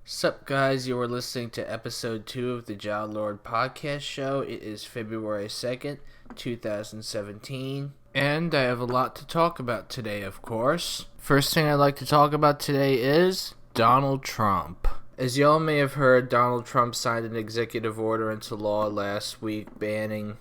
Sup guys, you are listening to episode 2 of the John Lord podcast show. It is February 2nd, 2017. And I have a lot to talk about today, of course. First thing I'd like to talk about today is Donald Trump. As y'all may have heard, Donald Trump signed an executive order into law last week banning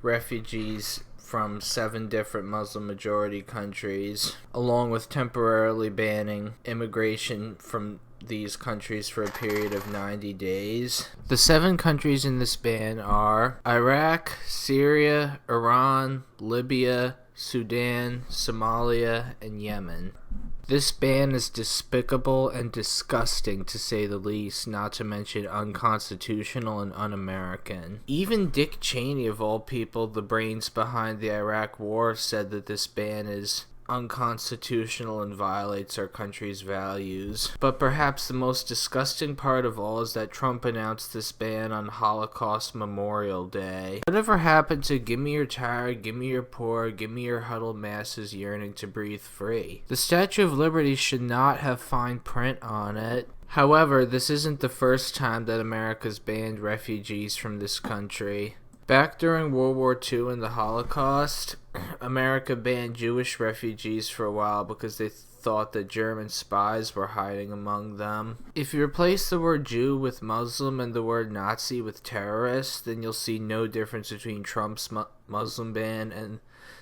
refugees from 7 different Muslim-majority countries, along with temporarily banning immigration from these countries for a period of 90 days. The 7 countries in this ban are Iraq, Syria, Iran, Libya, Sudan, Somalia, and Yemen. This ban is despicable and disgusting, to say the least, not to mention unconstitutional and un-American. Even Dick Cheney, of all people, the brains behind the Iraq War, said that this ban is unconstitutional and violates our country's values. But perhaps the most disgusting part of all is that Trump announced this ban on Holocaust Memorial Day. Whatever happened to give me your tired, give me your poor, give me your huddled masses yearning to breathe free? The Statue of Liberty should not have fine print on it. However, this isn't the first time that America's banned refugees from this country. Back during World War II and the Holocaust, America banned Jewish refugees for a while because they thought that German spies were hiding among them. If you replace the word Jew with Muslim and the word Nazi with terrorist, then you'll see no difference between Trump's Muslim ban and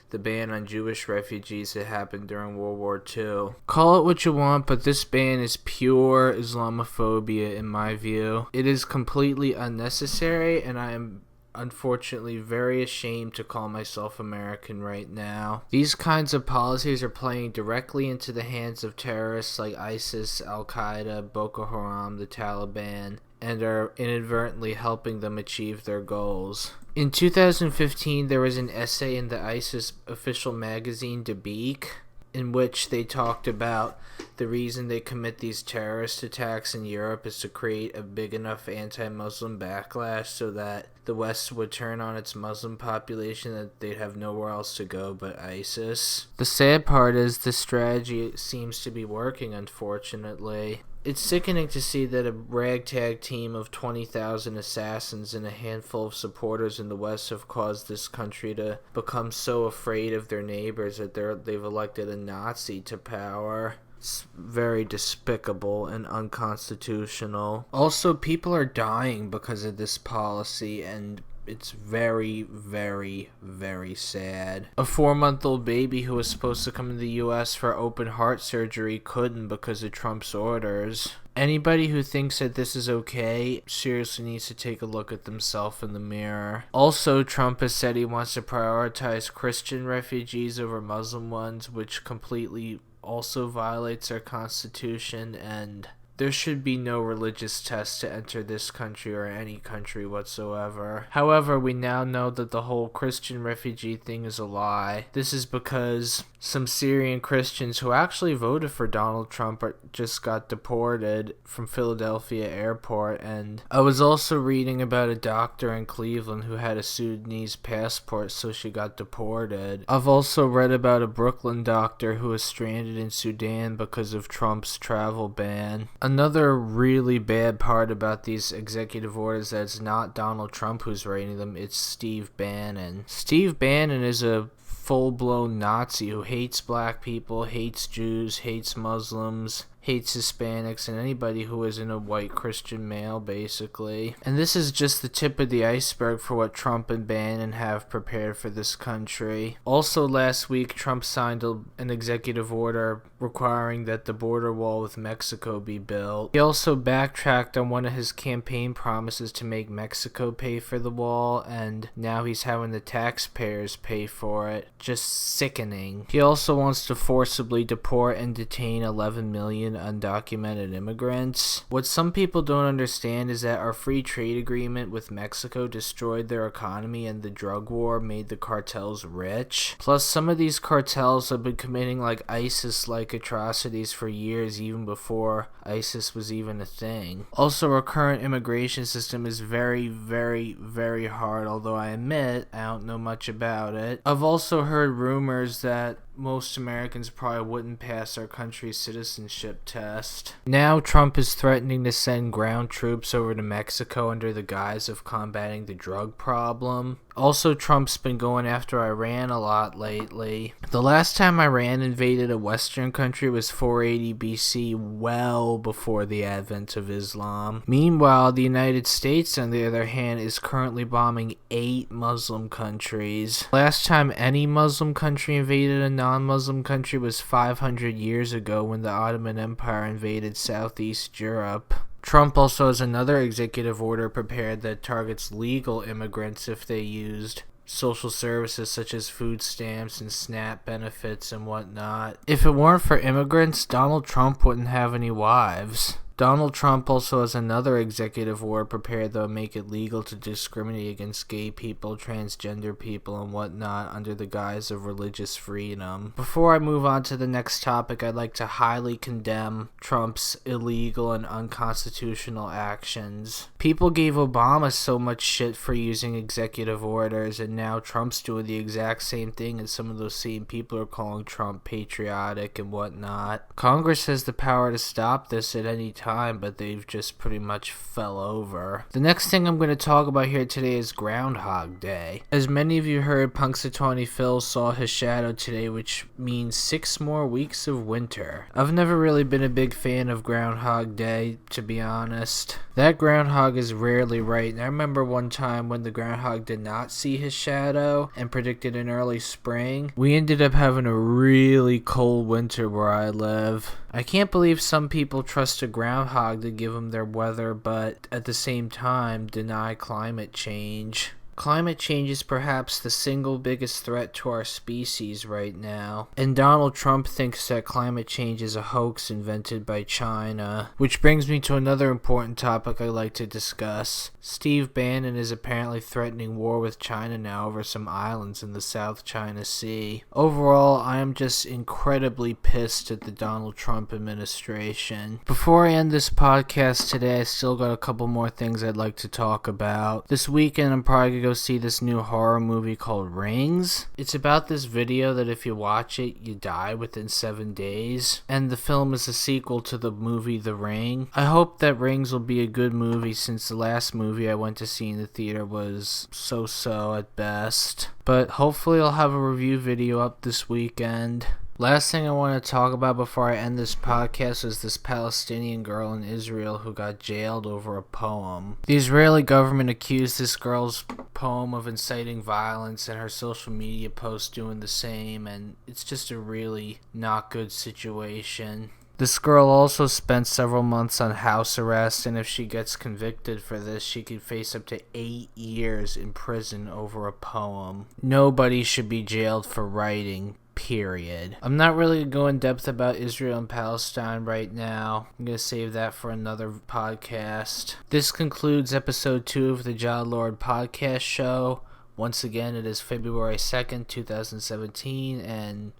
the ban on Jewish refugees that happened during World War II. Call it what you want, but this ban is pure Islamophobia in my view. It is completely unnecessary, and I am unfortunately very ashamed to call myself American right now. These kinds of policies are playing directly into the hands of terrorists like ISIS, Al-Qaeda, Boko Haram, the Taliban, and are inadvertently helping them achieve their goals. In 2015, there was an essay in the ISIS official magazine, Dabiq, in which they talked about the reason they commit these terrorist attacks in Europe is to create a big enough anti-Muslim backlash so that the West would turn on its Muslim population, that they'd have nowhere else to go but ISIS. The sad part is this strategy seems to be working, unfortunately. It's sickening to see that a ragtag team of 20,000 assassins and a handful of supporters in the West have caused this country to become so afraid of their neighbors that they've elected a Nazi to power. It's very despicable and unconstitutional. Also, people are dying because of this policy, and it's very, very, very sad. A 4-month-old baby who was supposed to come to the U.S. for open heart surgery couldn't because of Trump's orders. Anybody who thinks that this is okay seriously needs to take a look at themselves in the mirror. Also, Trump has said he wants to prioritize Christian refugees over Muslim ones, which completely also violates our Constitution, and there should be no religious test to enter this country or any country whatsoever. However, we now know that the whole Christian refugee thing is a lie. This is because some Syrian Christians who actually voted for Donald Trump just got deported from Philadelphia airport, and I was also reading about a doctor in Cleveland who had a Sudanese passport, so she got deported. I've also read about a Brooklyn doctor who was stranded in Sudan because of Trump's travel ban. Another really bad part about these executive orders is that it's not Donald Trump who's writing them, it's Steve Bannon. Steve Bannon is a full-blown Nazi who hates black people, hates Jews, hates Muslims, hates Hispanics, and anybody who isn't a white Christian male, basically. And this is just the tip of the iceberg for what Trump and Bannon have prepared for this country. Also, last week, Trump signed an executive order requiring that the border wall with Mexico be built. He also backtracked on one of his campaign promises to make Mexico pay for the wall, and now he's having the taxpayers pay for it. Just sickening. He also wants to forcibly deport and detain 11 million undocumented immigrants. What some people don't understand is that our free trade agreement with Mexico destroyed their economy, and the drug war made the cartels rich. Plus, some of these cartels have been committing like ISIS-like atrocities for years, even before ISIS was even a thing. Also, our current immigration system is very, very, very hard, although I admit I don't know much about it. I've also heard rumors that most Americans probably wouldn't pass our country's citizenship test. Now Trump is threatening to send ground troops over to Mexico under the guise of combating the drug problem. Also, Trump's been going after Iran a lot lately. The last time Iran invaded a Western country was 480 BC, well before the advent of Islam. Meanwhile, the United States, on the other hand, is currently bombing 8 Muslim countries. Last time any Muslim country invaded a non-Muslim country was 500 years ago when the Ottoman Empire invaded Southeast Europe. Trump also has another executive order prepared that targets legal immigrants if they used social services such as food stamps and SNAP benefits and whatnot. If it weren't for immigrants, Donald Trump wouldn't have any wives. Donald Trump also has another executive order prepared that will make it legal to discriminate against gay people, transgender people, and whatnot under the guise of religious freedom. Before I move on to the next topic, I'd like to highly condemn Trump's illegal and unconstitutional actions. People gave Obama so much shit for using executive orders, and now Trump's doing the exact same thing, and some of those same people are calling Trump patriotic and whatnot. Congress has the power to stop this at any time, but they've just pretty much fell over. The next thing I'm going to talk about here today is Groundhog Day. As many of you heard, Punxsutawney Phil saw his shadow today, which means 6 more weeks of winter. I've never really been a big fan of Groundhog Day, to be honest. That groundhog is rarely right, and I remember one time when the groundhog did not see his shadow and predicted an early spring. We ended up having a really cold winter where I live. I can't believe some people trust a groundhog to give them their weather, but at the same time deny climate change. Climate change is perhaps the single biggest threat to our species right now, and Donald Trump thinks that climate change is a hoax invented by China. Which brings me to another important topic I'd like to discuss. Steve Bannon is apparently threatening war with China now over some islands in the South China Sea. Overall, I am just incredibly pissed at the Donald Trump administration. Before I end this podcast today, I still got a couple more things I'd like to talk about. This weekend, I'm probably going to go see this new horror movie called Rings. It's about this video that if you watch it, you die within 7 days, and the film is a sequel to the movie The Ring. I hope that Rings will be a good movie, since the last movie I went to see in the theater was so-so at best. But hopefully I'll have a review video up this weekend. Last thing I want to talk about before I end this podcast is this Palestinian girl in Israel who got jailed over a poem. The Israeli government accused this girl's poem of inciting violence and her social media posts doing the same, and it's just a really not good situation. This girl also spent several months on house arrest, and if she gets convicted for this, she could face up to 8 years in prison over a poem. Nobody should be jailed for writing. Period. I'm not really going to go in depth about Israel and Palestine right now. I'm going to save that for another podcast. This concludes episode 2 of the Jah Lord podcast show. Once again, it is February 2nd, 2017, and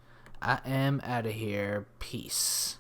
I am out of here. Peace.